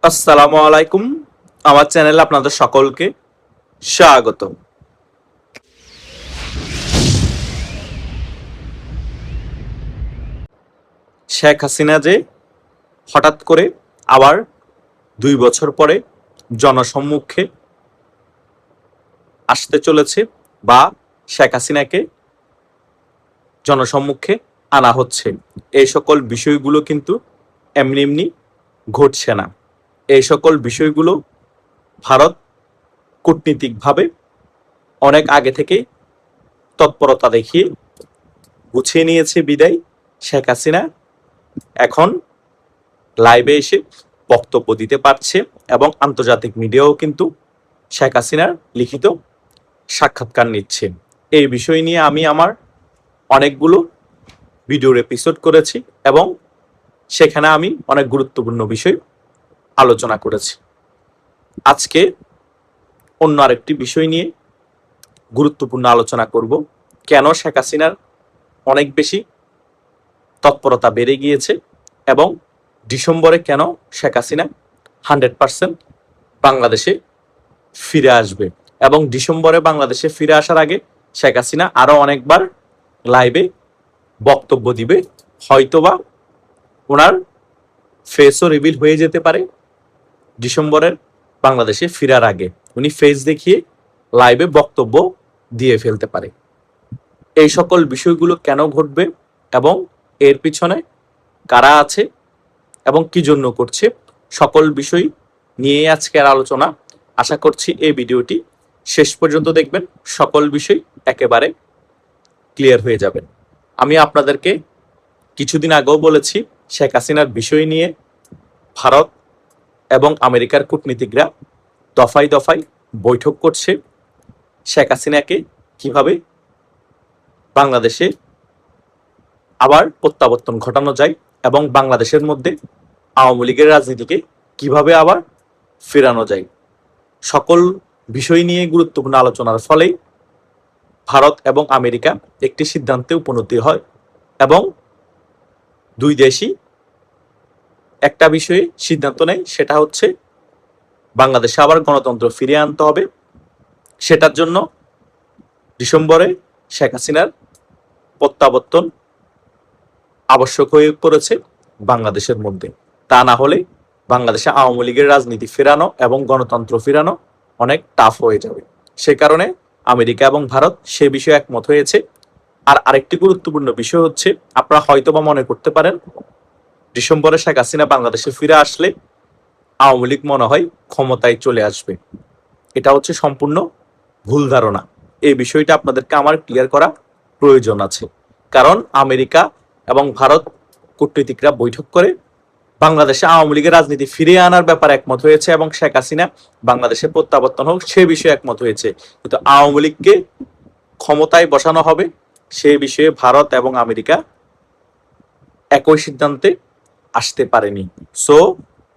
আসসালামু আলাইকুম। আমার চ্যানেলে আপনাদের সকলকে স্বাগত। শেখ হাসিনা যে হঠাৎ করে আবার 2 বছর পরে জনসম্মুখে আসতে চলেছে বা শেখ হাসিনাকে জনসম্মুখে আনা হচ্ছে, এই সকল বিষয়গুলো কিন্তু এমনি এমনি ঘটছে না। এই সকল বিষয়গুলো ভারত কূটনীতিকভাবে অনেক আগে থেকে তৎপরতা দেখিয়ে গুছিয়ে নিয়েছে বিদায় শেখ হাসিনা এখন লাইভে এসে বক্তব্য দিতে পারছে এবং আন্তর্জাতিক মিডিয়াও কিন্তু শেখ হাসিনার লিখিত সাক্ষাৎকার নিচ্ছে। এই বিষয় নিয়ে আমি আমার অনেকগুলো ভিডিওর এপিসোড করেছি এবং সেখানে আমি অনেক গুরুত্বপূর্ণ বিষয় আলোচনা করেছি। আজকে অন্য আরেকটি বিষয় নিয়ে গুরুত্বপূর্ণ আলোচনা করব, কেন শেখ হাসিনার অনেক বেশি তৎপরতা বেড়ে গিয়েছে এবং ডিসেম্বরে কেন শেখ হাসিনা 100% বাংলাদেশে ফিরে আসবে এবং ডিসেম্বরে বাংলাদেশে ফিরে আসার আগে শেখ হাসিনা আরো অনেকবার লাইভে বক্তব্য দিবে। হয়তোবা ওনার ফেসও রিভিল হয়ে যেতে পারে ডিসেম্বরের বাংলাদেশে ফিরার আগে। উনি ফেস দেখিয়ে লাইভে বক্তব্য দিয়ে ফেলতে পারে। এই সকল বিষয়গুলো কেন ঘটবে এবং এর পিছনে কারা আছে এবং কি জন্য করছে, সকল বিষয় নিয়ে আজকের আলোচনা। আশা করছি এই ভিডিওটি শেষ পর্যন্ত দেখবেন, সকল বিষয় একেবারে ক্লিয়ার হয়ে যাবেন। আমি আপনাদেরকে কিছুদিন আগেও বলেছি, শেখ হাসিনার বিষয় নিয়ে ভারত এবং আমেরিকার কূটনীতিকরা দফায় দফায় বৈঠক করছে। শেখ হাসিনাকে কিভাবে বাংলাদেশে আবার প্রত্যাবর্তন ঘটানো যায় এবং বাংলাদেশের মধ্যে আওয়ামী লীগের রাজনীতিকে কিভাবে আবার ফেরানো যায়, সকল বিষয় নিয়ে গুরুত্বপূর্ণ আলোচনার ফলেই ভারত এবং আমেরিকা একটি সিদ্ধান্তে উপনীত হয় এবং দুই দেশই একটা বিষয়ে সিদ্ধান্ত নেয়, সেটা হচ্ছে বাংলাদেশে আবার গণতন্ত্র ফিরিয়ে আনতে হবে। সেটার জন্য ডিসেম্বরে শেখ হাসিনার প্রত্যাবর্তন আবশ্যক হয়ে পড়েছে বাংলাদেশের মধ্যে। তা না হলে বাংলাদেশে আওয়ামী লীগের রাজনীতি ফেরানো এবং গণতন্ত্র ফেরানো অনেক টাফ হয়ে যাবে। সে কারণে আমেরিকা এবং ভারত সে বিষয়ে একমত হয়েছে। আর আরেকটি গুরুত্বপূর্ণ বিষয় হচ্ছে, আপনারা হয়তোবা মনে করতে পারেন ডিসেম্বরে শেখ হাসিনা বাংলাদেশে ফিরে আসলে আওয়ামী লীগ মনে হয় ক্ষমতায় চলে আসবে। এটা হচ্ছে সম্পূর্ণ ভুল ধারণা। এই বিষয়টা আপনাদেরকে আমার ক্লিয়ার করা প্রয়োজন আছে, কারণ আমেরিকা এবং ভারত কূটনীতিকরা বৈঠক করে বাংলাদেশে আওয়ামী লীগের রাজনীতি ফিরিয়ে আনার ব্যাপারে একমত হয়েছে এবং শেখ হাসিনা বাংলাদেশে প্রত্যাবর্তন হোক সে বিষয়ে একমত হয়েছে। কিন্তু আওয়ামী লীগকে ক্ষমতায় বসানো হবে সে বিষয়ে ভারত এবং আমেরিকা একই সিদ্ধান্তে আসতে পারেনি। সো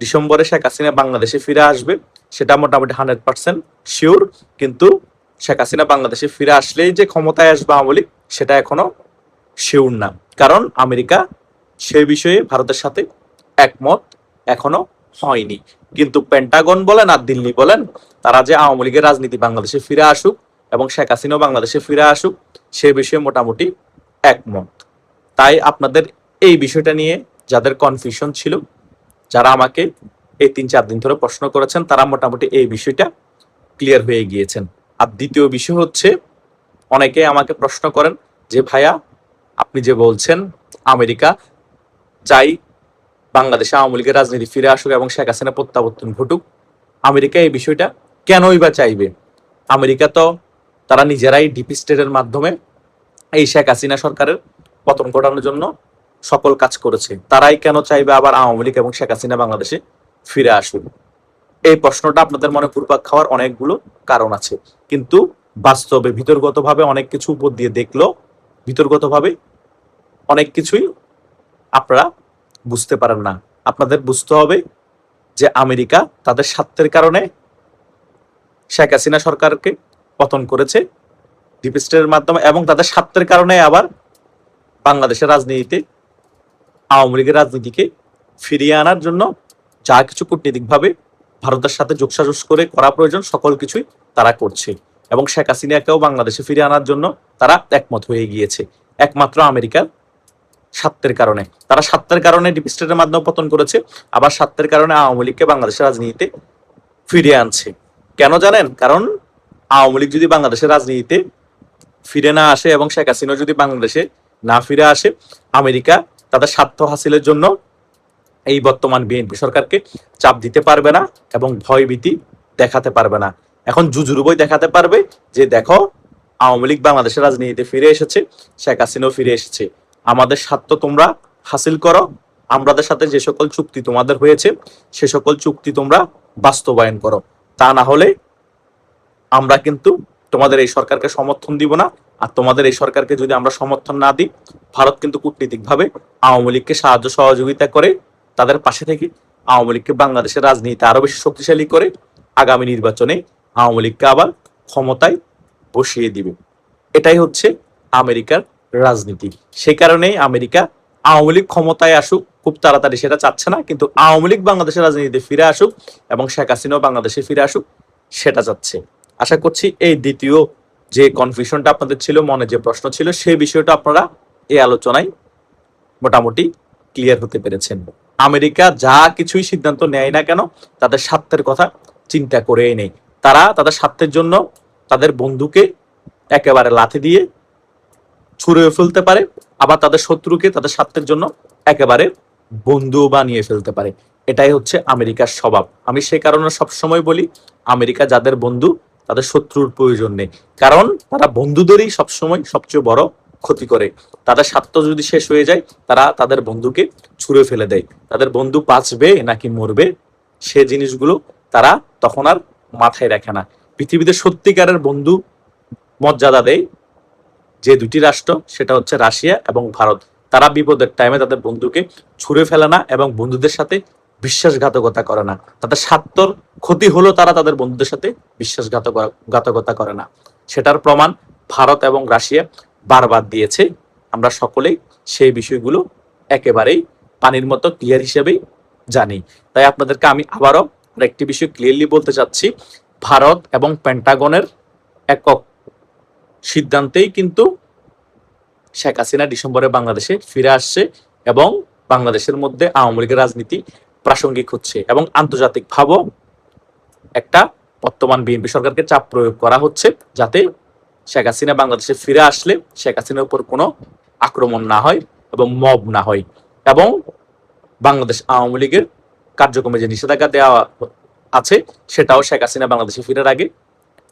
ডিসেম্বরে শেখ হাসিনা বাংলাদেশে ফিরে আসবে সেটা মোটামুটি 100% শিওর, কিন্তু শেখ হাসিনা বাংলাদেশে ফিরে আসলেই যে ক্ষমতায় আসবে আওয়ামী লীগ সেটা এখনো শিওর না, কারণ আমেরিকা সে বিষয়ে ভারতের সাথে একমত এখনো হয়নি। কিন্তু পেন্টাগন বলেন আর দিল্লি বলেন, তারা যে আওয়ামী লীগের রাজনীতি বাংলাদেশে ফিরে আসুক এবং শেখ হাসিনাও বাংলাদেশে ফিরে আসুক সে বিষয়ে মোটামুটি একমত। তাই আপনাদের এই বিষয়টা নিয়ে যাদের কনফিউশন ছিল, যারা আমাকে এই 3-4 দিন ধরে প্রশ্ন করেছেন, তারা মোটামুটি এই বিষয়টা ক্লিয়ার হয়ে গিয়েছেন। আর দ্বিতীয় বিষয় হচ্ছে, অনেকে আমাকে প্রশ্ন করেন যে ভাইয়া আপনি যে বলছেন আমেরিকা চাই বাংলাদেশে আওয়ামী লীগের রাজনীতি ফিরে আসুক এবং শেখ হাসিনা প্রত্যাবর্তন ঘটুক, আমেরিকা এই বিষয়টা কেনই বা চাইবে? আমেরিকা তো তারা নিজেরাই ডিপ স্টেটের মাধ্যমে এই শেখ হাসিনা সরকারের পতন ঘটানোর জন্য সকল কাজ করেছে, তারাই কেন চাইবে আবার আওয়ামী লীগ এবং শেখ হাসিনা বাংলাদেশে ফিরে আসুক? এই প্রশ্নটা আপনাদের মনে ঘুরপাক খাওয়ার অনেকগুলো কারণ আছে, কিন্তু বাস্তবে ভিতরগতভাবে অনেক কিছু উপর দিয়ে দেখলো ভিতরগতভাবে অনেক কিছুই আপনারা বুঝতে পারেন না। আপনাদের বুঝতে হবে যে আমেরিকা তাদের স্বার্থের কারণে শেখ হাসিনা সরকারকে পতন করেছে ডিপ স্টেটের মাধ্যমে এবং তাদের স্বার্থের কারণে আবার বাংলাদেশের রাজনীতিতে আওয়ামী লীগের রাজনীতিকে ফিরিয়ে আনার জন্য যা কিছু কূটনীতিকভাবে ভারতের সাথে যোগসাজশ করে করা প্রয়োজন সকল কিছুই তারা করছে, এবং শেখ হাসিনাকেও বাংলাদেশে ফিরে আনার জন্য তারা একমত হয়ে গিয়েছে। একমাত্র আমেরিকার স্বার্থের কারণে, তারা স্বার্থের কারণে ডিপ স্টেটের মাধ্যমে পতন করেছে, আবার স্বার্থের কারণে আওয়ামী লীগকে বাংলাদেশের রাজনীতিতে ফিরিয়ে আনছে। কেন জানেন? কারণ আওয়ামী লীগ যদি বাংলাদেশের রাজনীতিতে ফিরে না আসে এবং শেখ হাসিনা যদি বাংলাদেশে না ফিরে আসে, আমেরিকা তাদের স্বার্থ হাসিলের জন্য এই বর্তমান বিএনপি সরকারকে চাপ দিতে পারবে না এবং ভয়ভীতি দেখাতে পারবে না। এখন জুজুরুবই দেখাতে পারবে যে দেখো, আওয়ামী লীগ বাংলাদেশের রাজনীতিতে ফিরে এসেছে, শেখ হাসিনাও ফিরে এসেছে, আমাদের স্বার্থ তোমরা হাসিল করো, আমাদের সাথে যে সকল চুক্তি তোমাদের হয়েছে সে সকল চুক্তি তোমরা বাস্তবায়ন করো, তা না হলে আমরা কিন্তু তোমাদের এই সরকারকে সমর্থন দিব না। আর তোমাদের এই সরকারকে যদি আমরা সমর্থন না দিই, ভারত কিন্তু কূটনীতিকভাবে আওয়ামী লীগকে সাহায্য সহযোগিতা করে তাদের পাশে থেকে আওয়ামী লীগকে বাংলাদেশের রাজনীতি আরো বেশি শক্তিশালী করে আগামী নির্বাচনে আওয়ামী লীগকে আবার ক্ষমতায় বসিয়ে দিবে। এটাই হচ্ছে আমেরিকার রাজনীতি। সেই কারণেই আমেরিকা আওয়ামী লীগ ক্ষমতায় আসুক খুব তাড়াতাড়ি সেটা চাচ্ছে না, কিন্তু আওয়ামী লীগ বাংলাদেশের রাজনীতিতে ফিরে আসুক এবং শেখ হাসিনাও বাংলাদেশে ফিরে আসুক সেটা চাচ্ছে। আশা করছি এই দ্বিতীয় যে কনফিউশনটা আপনাদের ছিল, মনে যে প্রশ্ন ছিল, সেই বিষয়টা আপনারা এই আলোচনায় মোটামুটি ক্লিয়ার হতে পেরেছেন। আমেরিকা যা কিছুই সিদ্ধান্ত নেয় না কেন তাদের স্বার্থের কথা চিন্তা করেই নেই। তারা তাদের স্বার্থের জন্য তাদের বন্ধুকে একেবারে লাথি দিয়ে ছুঁড়ে ফেলতে পারে, আবার তাদের শত্রুকে তাদের স্বার্থের জন্য একেবারে বন্ধু বানিয়ে ফেলতে পারে। এটাই হচ্ছে আমেরিকার স্বভাব। আমি সেই কারণে সবসময় বলি, আমেরিকা যাদের বন্ধু তাদের শত্রুর প্রয়োজন নেই, কারণ তারা বন্ধুদেরই সবসময় সবচেয়ে বড় ক্ষতি করে। তাদের স্বার্থ যদি শেষ হয়ে যায় তারা তাদের বন্ধুকে ছুঁড়ে ফেলে দেয়। তাদের বন্ধু বাঁচবে নাকি মরবে সে জিনিসগুলো তারা তখন আর মাথায় রাখে না। পৃথিবীতে সত্যিকারের বন্ধু মর্যাদা দেয় যে দুটি রাষ্ট্র, সেটা হচ্ছে রাশিয়া এবং ভারত। তারা বিপদের টাইমে তাদের বন্ধুকে ছুঁড়ে ফেলে না এবং বন্ধুদের সাথে বিশ্বাসঘাতকতা করে না। তাদের স্বার্থর ক্ষতি হলো তারা তাদের বন্ধুদের সাথে বিশ্বাসঘাতকতা করে না। সেটার প্রমাণ ভারত এবং রাশিয়া বারবার দিয়েছে। আমরা সকলেই সেই বিষয়গুলো একেবারেই পানির মতো ক্লিয়ার হিসেবেই জানি। তাই আপনাদেরকে আমি আবারও একটি বিষয় ক্লিয়ারলি বলতে চাচ্ছি, ভারত এবং পেন্টাগনের একক সিদ্ধান্তেই কিন্তু শেখ হাসিনা ডিসেম্বরে বাংলাদেশে ফিরে আসছে এবং বাংলাদেশের মধ্যে আওয়ামী লীগের রাজনীতি প্রাসঙ্গিক হচ্ছে এবং আন্তর্জাতিকভাবেও একটা বর্তমান বিএনপি সরকারকে চাপ প্রয়োগ করা হচ্ছে যাতে শেখ হাসিনা বাংলাদেশে ফিরে আসলে শেখ হাসিনার উপর কোনো আক্রমণ না হয় এবং মব না হয়, এবং বাংলাদেশ আওয়ামী লীগের কার্যক্রমে যে নিষেধাজ্ঞা দেওয়া আছে সেটাও শেখ হাসিনা বাংলাদেশে ফিরার আগে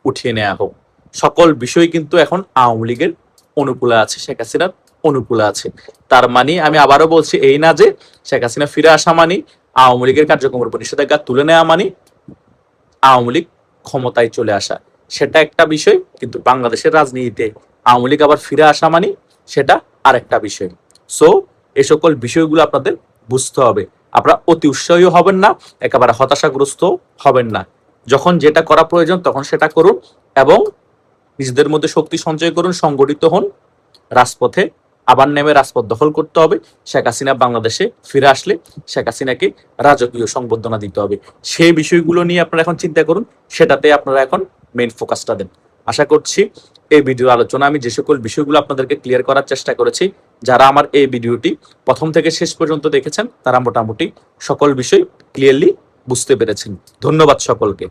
উঠিয়ে নেওয়া হোক। সকল বিষয় কিন্তু এখন আওয়ামী লীগের অনুকূলে আছে, শেখ হাসিনার অনুকূলে আছে। তার মানে আমি আবারও বলছি এই না যে শেখ হাসিনা ফিরে আসা মানে আওয়ামী লীগের কার্যক্রমের উপর নিষেধাজ্ঞা তুলে নেওয়া মানে আওয়ামী লীগ ক্ষমতায় চলে আসা, সেটা একটা বিষয়, কিন্তু বাংলাদেশের রাজনীতিতে আওয়ামী লীগ আবার ফিরে আসা মানে সেটা আরেকটা বিষয়। সো এই সকল বিষয়গুলো আপনাদের বুঝতে হবে। আপনারা অতি উৎসাহী হবেন না, একেবারে হতাশাগ্রস্ত হবেন না। যখন যেটা করা প্রয়োজন তখন সেটা করুন এবং নিজেদের মধ্যে শক্তি সঞ্চয় করুন, সংগঠিত হন, রাজপথে আবার নেমে রাজপথ দখল করতে হবে। শেখ হাসিনা বাংলাদেশে ফিরে আসলে শেখ হাসিনাকে রাজকীয় সংবর্ধনা দিতে হবে। সেই বিষয়গুলো নিয়ে আপনারা এখন চিন্তা করুন, সেটাতে আপনারা এখন মেইন ফোকাসটা দেন। আশা করছি এই ভিডিও আলোচনা আমি যে সকল বিষয়গুলো আপনাদেরকে ক্লিয়ার করার চেষ্টা করেছি, যারা আমার এই ভিডিওটি প্রথম থেকে শেষ পর্যন্ত দেখেছেন তারা মোটামুটি সকল বিষয় ক্লিয়ারলি বুঝতে পেরেছেন। ধন্যবাদ সকলকে।